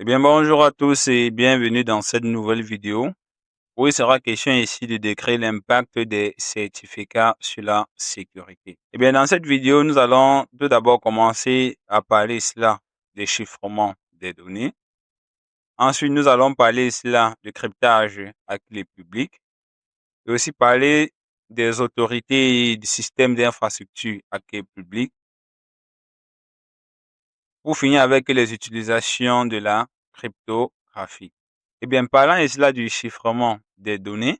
Eh bien, bonjour à tous et bienvenue dans cette nouvelle vidéo où il sera question ici de décrire l'impact des certificats sur la sécurité. Eh bien, dans cette vidéo, nous allons tout d'abord commencer à parler cela des chiffrements des données. Ensuite, nous allons parler cela de cryptage à clé publique et aussi parler des autorités et du système d'infrastructure à clé publique pour finir avec les utilisations de la cryptographie. Eh bien, parlant ici là du chiffrement des données,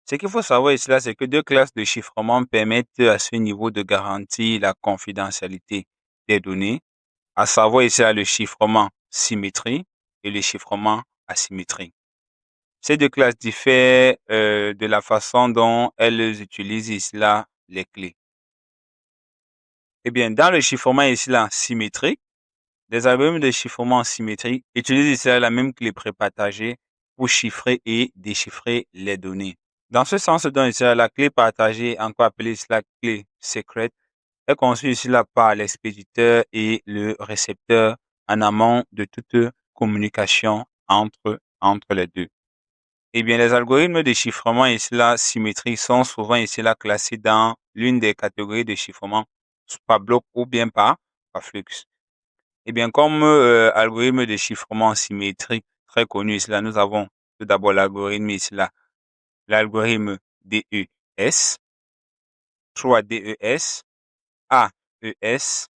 ce qu'il faut savoir ici là, c'est que deux classes de chiffrement permettent à ce niveau de garantir la confidentialité des données, à savoir ici là le chiffrement symétrique et le chiffrement asymétrique. Ces deux classes diffèrent de la façon dont elles utilisent ici là les clés. Eh bien, dans le chiffrement ici là symétrique, les algorithmes de chiffrement symétrique utilisent ici la même clé prépartagée pour chiffrer et déchiffrer les données. Dans ce sens, donc, ici, la clé partagée, encore appelée la clé secrète, est conçue ici là par l'expéditeur et le récepteur en amont de toute communication entre les deux. Eh bien, les algorithmes de chiffrement ici là symétriques sont souvent ici là classés dans l'une des catégories de chiffrement par bloc ou bien par flux. Eh bien, comme algorithme de chiffrement symétrique très connu ici là, nous avons tout d'abord l'algorithme ici là, l'algorithme DES, 3DES, AES.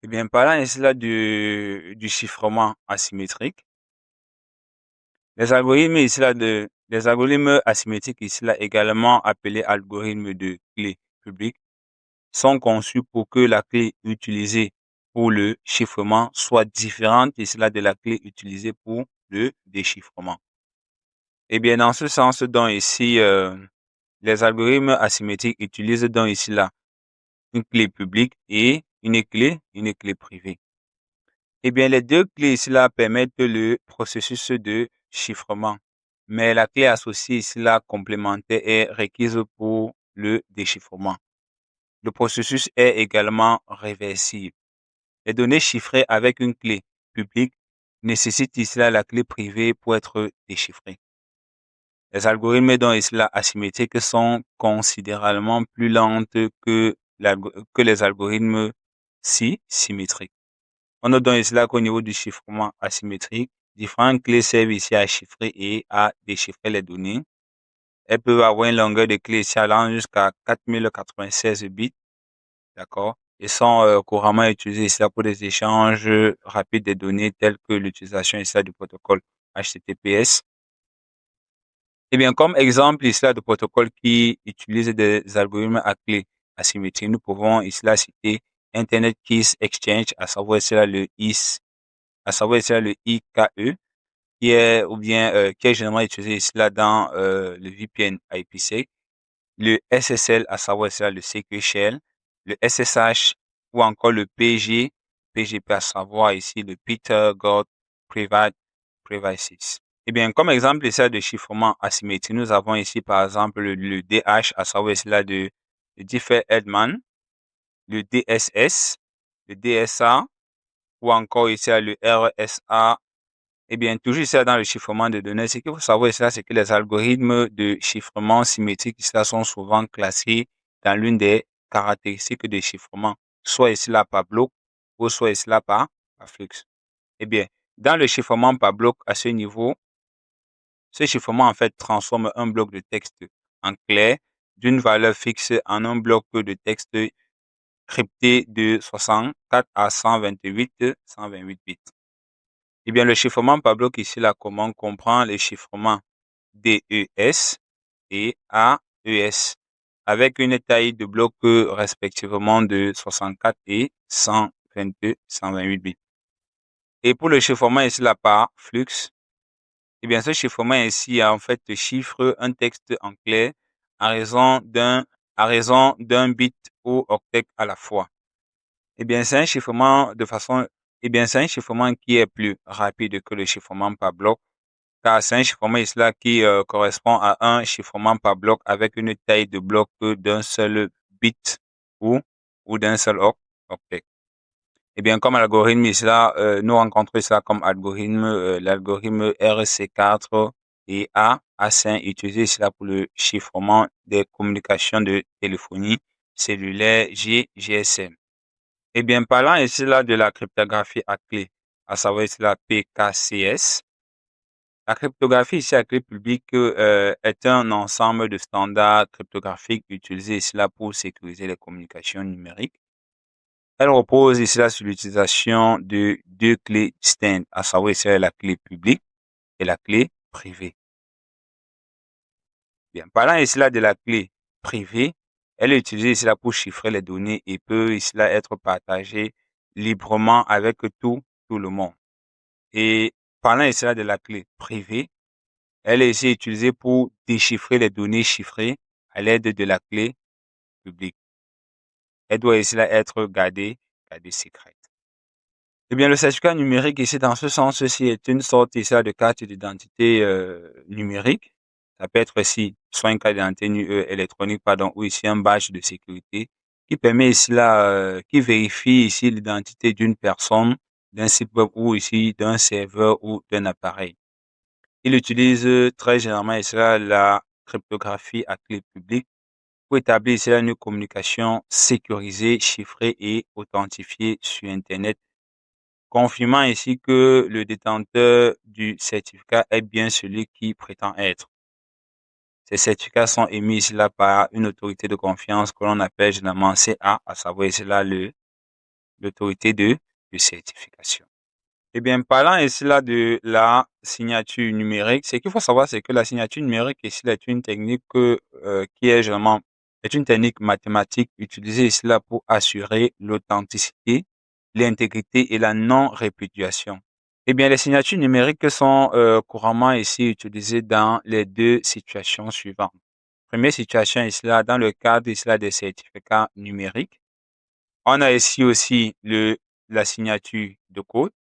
Eh bien, parlant ici là du chiffrement asymétrique, les algorithmes asymétriques ici là, également appelés algorithmes de clé publique, sont conçus pour que la clé utilisée pour le chiffrement soit différente ici là de la clé utilisée pour le déchiffrement. Eh bien, dans ce sens, donc ici, les algorithmes asymétriques utilisent donc ici là une clé publique et une clé privée. Eh bien, les deux clés ici là permettent le processus de chiffrement, mais la clé associée ici là complémentaire est requise pour le déchiffrement. Le processus est également réversible. Les données chiffrées avec une clé publique nécessitent ici là la clé privée pour être déchiffrées. Les algorithmes donc ici là asymétriques sont considérablement plus lentes que les algorithmes symétriques. On note donc ici là qu'au niveau du chiffrement asymétrique, différentes clés servent ici à chiffrer et à déchiffrer les données. Elles peuvent avoir une longueur de clé ici allant jusqu'à 4096 bits, d'accord, et sont couramment utilisées ici là pour des échanges rapides des données tels que l'utilisation ici là du protocole HTTPS. Eh bien, comme exemple ici là de protocole qui utilise des algorithmes à clé asymétrique, nous pouvons ici là citer Internet Keys Exchange, à savoir ici là le IKE, qui est généralement utilisé ici là dans le VPN IPsec, le SSL, à savoir ici là le Secret Shell, le SSH ou encore le PGP, à savoir ici le Peter God Private Privacies. Eh bien, comme exemple ici de chiffrement asymétrique, nous avons ici par exemple le DH, à savoir ici là de Diffie-Hellman, le DSS, le DSA ou encore ici le RSA. Eh bien, toujours ici dans le chiffrement de données, ce qu'il faut savoir ici c'est que les algorithmes de chiffrement symétrique ici sont souvent classés dans l'une des caractéristiques de chiffrement, soit ici là par bloc ou soit ici là par flux. Eh bien, dans le chiffrement par bloc à ce niveau, ce chiffrement, en fait, transforme un bloc de texte en clair d'une valeur fixe en un bloc de texte crypté de 64 à 128 bits. Eh bien, le chiffrement par bloc ici, là, comment comprend les chiffrements DES et AES avec une taille de bloc respectivement de 64 et 128 bits. Et pour le chiffrement ici, là, par flux, eh bien, ce chiffrement ici, en fait, chiffre un texte en clair à raison d'un bit ou octet à la fois. Eh bien, c'est un chiffrement c'est un chiffrement qui est plus rapide que le chiffrement par bloc, car c'est un chiffrement ici là qui correspond à un chiffrement par bloc avec une taille de bloc d'un seul bit ou d'un seul octet. Eh bien, comme algorithme, cela, nous rencontrons cela comme algorithme, l'algorithme RC4 et A5, utilisé cela pour le chiffrement des communications de téléphonie cellulaire GSM. Eh bien, parlant ici là de la cryptographie à clé, à savoir ici la PKCS. La cryptographie ici à clé publique est un ensemble de standards cryptographiques utilisés ici là pour sécuriser les communications numériques. Elle repose ici là sur l'utilisation de deux clés distinctes, à savoir ici la clé publique et la clé privée. Bien, parlant ici là de la clé privée, elle est utilisée ici là pour chiffrer les données et peut ici là être partagée librement avec tout le monde. Et parlant ici là de la clé privée, elle est ici utilisée pour déchiffrer les données chiffrées à l'aide de la clé publique. Elle doit ici là être gardée secrète. Eh bien, le certificat numérique ici, dans ce sens, ceci est une sorte ici là de carte d'identité numérique. Ça peut être ici soit une carte d'identité électronique, pardon, ou ici un badge de sécurité qui permet ici là, qui vérifie ici l'identité d'une personne, d'un site web ou ici d'un serveur ou d'un appareil. Il utilise très généralement ici là, la cryptographie à clé publique pour établir ici là, une communication sécurisée, chiffrée et authentifiée sur Internet, confirmant ici que le détenteur du certificat est bien celui qui prétend être. Ces certificats sont émis ici là par une autorité de confiance que l'on appelle généralement CA, à savoir ici là l'autorité de certification. Eh bien, parlant ici là de la signature numérique, ce qu'il faut savoir, c'est que la signature numérique ici là, est une technique qui est généralement une technique mathématique utilisée ici là pour assurer l'authenticité, l'intégrité et la non-répudiation. Eh bien, les signatures numériques sont couramment ici utilisées dans les deux situations suivantes. Première situation ici là, dans le cadre ici là des certificats numériques, on a ici aussi la signature de code.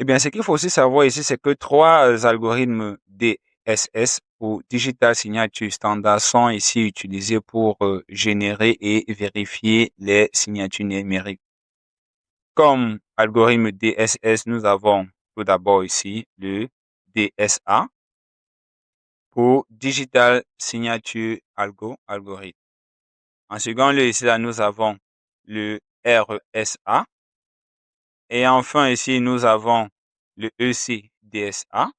Eh bien, ce qu'il faut aussi savoir ici, c'est que trois algorithmes DSS ou Digital Signature Standard sont ici utilisés pour générer et vérifier les signatures numériques. Comme algorithme DSS, nous avons tout d'abord ici le DSA pour Digital Signature Algorithm. En second lieu, ici, là, nous avons le RSA. Et enfin, ici, nous avons le ECDSA,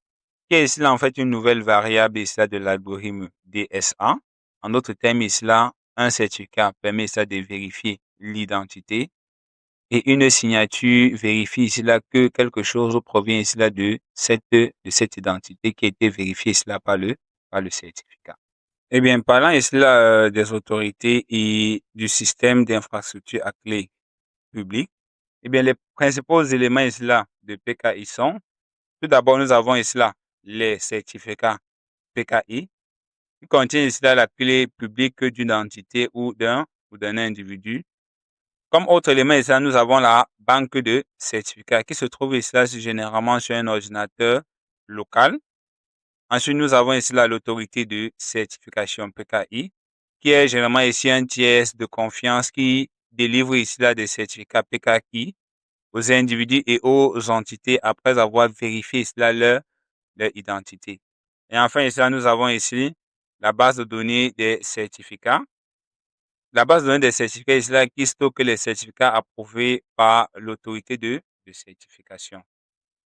qui est ici, là, en fait, une nouvelle variable ici, là, de l'algorithme DSA. En d'autres termes, ici, là, un certificat permet ça de vérifier l'identité et une signature vérifie ici, là, que quelque chose provient ici, là, de cette identité qui a été vérifiée ici, là, par le certificat. Eh bien, parlant ici, là, des autorités et du système d'infrastructure à clé publique, eh bien, les principaux éléments ici là de PKI sont, tout d'abord, nous avons ici là les certificats PKI qui contiennent ici là la clé publique d'une entité ou d'un individu. Comme autre élément ici là, nous avons la banque de certificats qui se trouve ici là généralement sur un ordinateur local. Ensuite, nous avons ici là l'autorité de certification PKI qui est généralement ici un tiers de confiance qui délivre ici là des certificats PKI aux individus et aux entités après avoir vérifié cela leur identité. Et enfin, ici, nous avons ici la base de données des certificats. La base de données des certificats ici là, qui stocke les certificats approuvés par l'autorité de certification.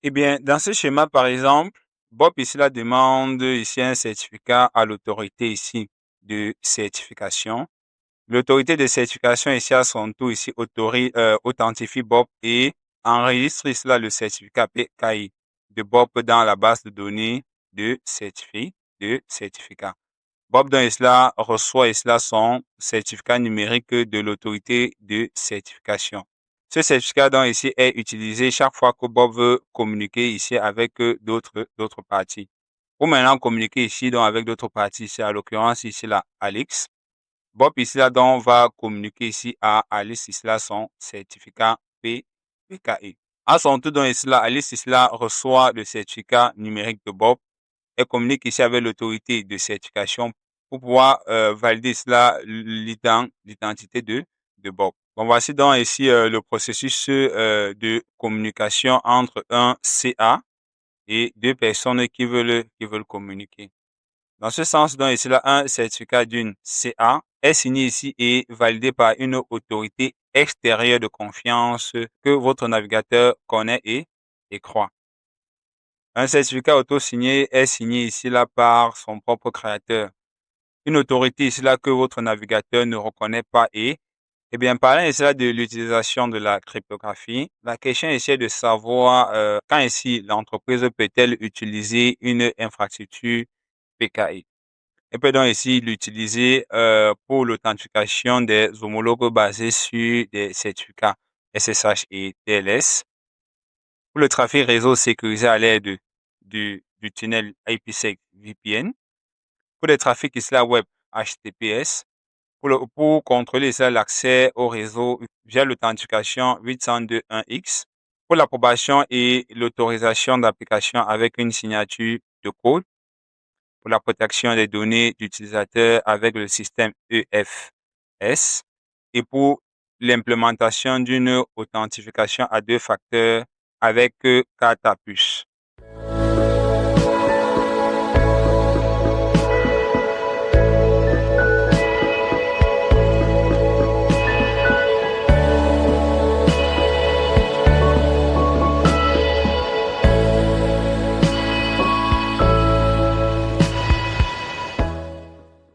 Eh bien, dans ce schéma, par exemple, Bob ici là demande ici un certificat à l'autorité ici de certification. L'autorité de certification ici à son tour ici authentifie Bob et enregistre ici là le certificat PKI de Bob dans la base de données de certificat. Bob donc ici là reçoit ici là son certificat numérique de l'autorité de certification. Ce certificat donc ici est utilisé chaque fois que Bob veut communiquer ici avec d'autres parties. Pour maintenant communiquer ici donc avec d'autres parties ici, à l'occurrence ici là Alex. Bob ici là donc va communiquer ici à Alice ici là son certificat PKI. À son tour donc ici là, Alice ici là reçoit le certificat numérique de Bob et communique ici avec l'autorité de certification pour pouvoir valider cela l'identité de Bob. Bon, voici donc ici le processus de communication entre un CA et deux personnes qui veulent communiquer. Dans ce sens, donc ici, là, un certificat d'une CA est signé ici et validé par une autorité extérieure de confiance que votre navigateur connaît et croit. Un certificat auto-signé est signé ici là par son propre créateur. Une autorité ici là que votre navigateur ne reconnaît pas et eh bien, parlant ici là de l'utilisation de la cryptographie, la question ici est de savoir quand ici l'entreprise peut-elle utiliser une infrastructure PKI. Elle peut donc ici l'utiliser pour l'authentification des homologues basés sur des certificats SSH et TLS, pour le trafic réseau sécurisé à l'aide du tunnel IPsec VPN, pour le trafic islam web HTTPS, pour contrôler l'accès au réseau via l'authentification 802.1x, pour l'approbation et l'autorisation d'application avec une signature de code, pour la protection des données d'utilisateurs avec le système EFS et pour l'implémentation d'une authentification à deux facteurs avec carte à puce.